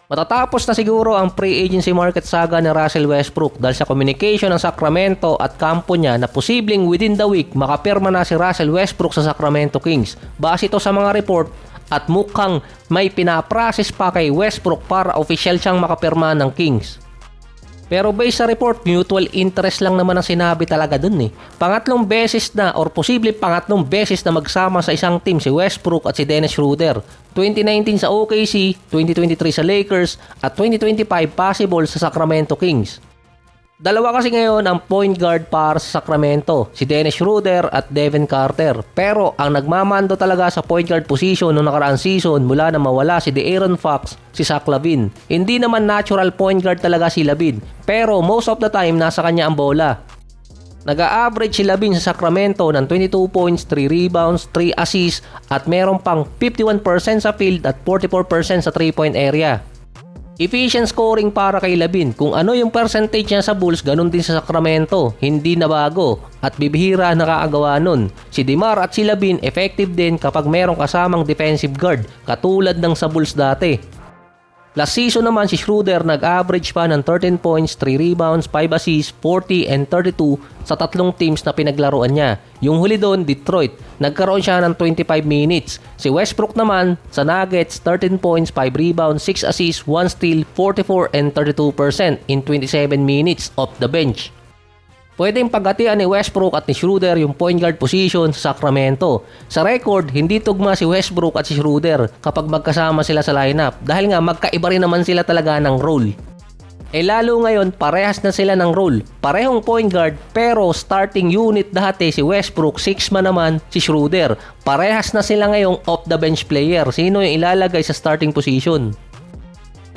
Matatapos na siguro ang free agency market saga ni Russell Westbrook dahil sa communication ng Sacramento at kampo niya na posibleng within the week makapirma na si Russell Westbrook sa Sacramento Kings. Base ito sa mga report at mukhang may pinaprocess pa kay Westbrook para official siyang makapirma ng Kings. Pero based sa report, mutual interest lang naman ang sinabi talaga dun eh. Pangatlong beses na or posible pangatlong beses na magsama sa isang team si Westbrook at si Dennis Schroeder. 2019 sa OKC, 2023 sa Lakers at 2025 possible sa Sacramento Kings. Dalawa kasi ngayon ang point guard para sa Sacramento, si Dennis Schroeder at Devin Carter. Pero ang nagmamando talaga sa point guard position noong nakaraang season mula na mawala si De'Aaron Fox, si Zach LaVine. Hindi naman natural point guard talaga si LaVine, pero most of the time nasa kanya ang bola. Nag-a-average si LaVine sa Sacramento ng 22 points, 3 rebounds, 3 assists at meron pang 51% sa field at 44% sa 3-point area. Efficient scoring para kay LaVine. Kung ano yung percentage niya sa Bulls, ganun din sa Sacramento. Hindi na bago at bibihira nakakagawa nun. Si DeMar at si LaVine effective din kapag merong kasamang defensive guard katulad ng sa Bulls dati. Last season naman si Schroeder nag-average pa ng 13 points, 3 rebounds, 5 assists, 40 and 32 sa tatlong teams na pinaglaruan niya. Yung huli doon, Detroit, nagkaroon siya ng 25 minutes. Si Westbrook naman sa Nuggets, 13 points, 5 rebounds, 6 assists, 1 steal, 44 and 32% in 27 minutes off the bench. Pwedeng paghatian ni Westbrook at ni Schroeder yung point guard position sa Sacramento. Sa record, hindi tugma si Westbrook at si Schroeder kapag magkasama sila sa lineup dahil nga magkaiba rin naman sila talaga ng role. Lalo ngayon, parehas na sila ng role. Parehong point guard pero starting unit dati si Westbrook, 6 man naman si Schroeder. Parehas na sila ngayong off the bench player. Sino yung ilalagay sa starting position?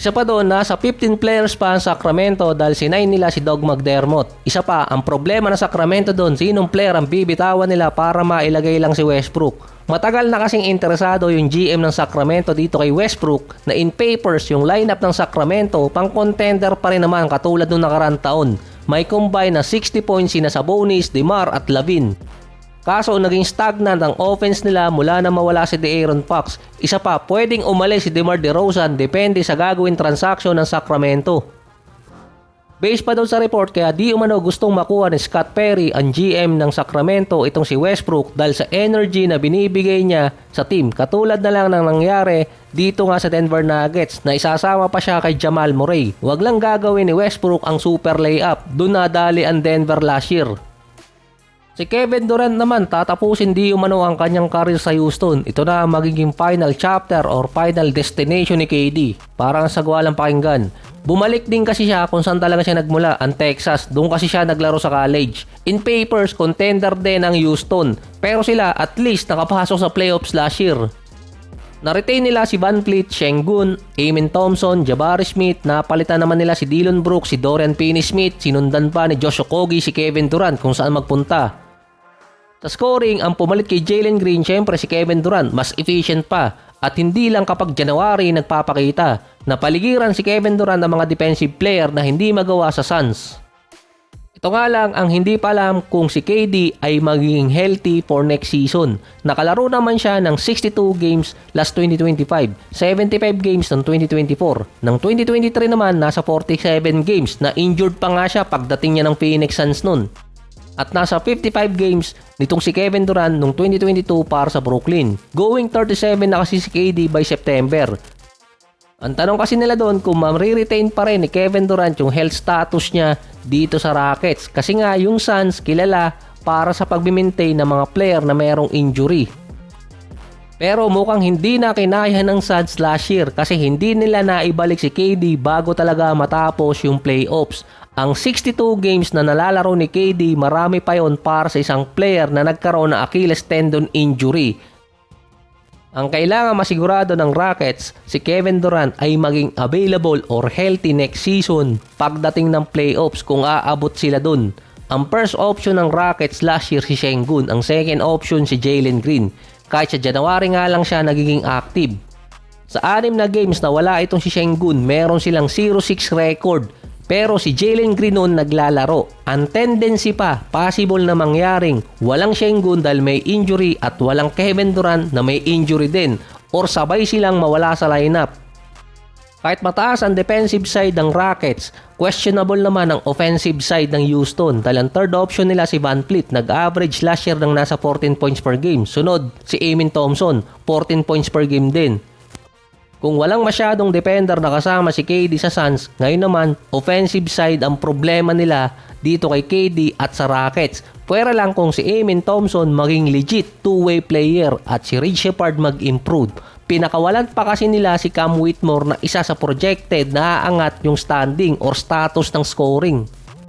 Isa pa doon, nasa 15 players pa ang Sacramento dahil sinay nila si Doug McDermott. Isa pa, ang problema ng Sacramento doon, sinong player ang bibitawan nila para mailagay lang si Westbrook. Matagal na kasing interesado yung GM ng Sacramento dito kay Westbrook na in papers yung lineup ng Sacramento pang contender pa rin naman katulad nung nakarang taon. May combine na 60 points sina Sabonis, DeMar at LaVine. Kaso naging stagnant ang offense nila mula na mawala si De'Aaron Fox. Isa pa, pwedeng umalis si DeMar DeRozan depende sa gagawin transaction ng Sacramento. Based pa daw sa report kaya di umano gustong makuha ni Scott Perry ang GM ng Sacramento itong si Westbrook dahil sa energy na binibigay niya sa team. Katulad na lang ng nangyari dito nga sa Denver Nuggets na isasama pa siya kay Jamal Murray. Wag lang gagawin ni Westbrook ang super layup. Doon nadali ang Denver last year. Si Kevin Durant naman tatapusin di umano ang kanyang career sa Houston. Ito na ang magiging final chapter or final destination ni KD. Parang sagwalang pakinggan. Bumalik din kasi siya kung saan talaga siya nagmula, ang Texas. Doon kasi siya naglaro sa college. In papers, contender din ang Houston. Pero sila at least nakapasok sa playoffs last year. Na-retain nila si Van Fleet, Sengun, Amen Thompson, Jabari Smith, napalitan naman nila si Dillon Brooks, si Dorian Finney-Smith, sinundan pa ni Josh Okogie si Kevin Durant kung saan magpunta. Sa scoring, ang pumalit kay Jalen Green, syempre si Kevin Durant, mas efficient pa. At hindi lang kapag January nagpapakita. Napaligiran si Kevin Durant ng mga defensive player na hindi magawa sa Suns. Ito nga lang ang hindi pa alam kung si KD ay magiging healthy for next season. Nakalaro naman siya ng 62 games last 2025, 75 games ng 2024. Ng 2023 naman nasa 47 games na injured pa nga siya pagdating niya ng Phoenix Suns nun. At nasa 55 games nitong si Kevin Durant noong 2022 para sa Brooklyn. Going 37 na kasi si KD by September. Ang tanong kasi nila doon kung ma-retain pa rin ni Kevin Durant yung health status niya dito sa Rockets. Kasi nga yung Suns kilala para sa pag-maintain ng mga player na mayroong injury. Pero mukhang hindi na kinaya ng Suns last year kasi hindi nila naibalik si KD bago talaga matapos yung playoffs. Ang 62 games na nalalaro ni KD, marami pa yon para sa isang player na nagkaroon ng Achilles tendon injury. Ang kailangan masigurado ng Rockets, si Kevin Durant ay maging available or healthy next season pagdating ng playoffs kung aabot sila dun. Ang first option ng Rockets last year si Sengun, ang second option si Jalen Green. Kahit sa January nga lang siya nagiging active. Sa 6 na games na wala itong si Sengun, meron silang 0-6 record. Pero si Jalen Green noon naglalaro. Ang tendency pa, possible na mangyaring walang Sengun dahil may injury at walang Kevin Durant na may injury din or sabay silang mawala sa lineup. Kahit mataas ang defensive side ng Rockets, questionable naman ang offensive side ng Houston dahil ang third option nila si Van Fleet nag-average last year ng nasa 14 points per game. Sunod, si Amin Thompson, 14 points per game din. Kung walang masyadong defender na kasama si KD sa Suns, ngayon naman, offensive side ang problema nila dito kay KD at sa Rockets. Pwera lang kung si Amin Thompson maging legit two-way player at si Reed Shepard mag-improve. Pinakawalan pa kasi nila si Cam Whitmore na isa sa projected na aangat yung standing or status ng scoring.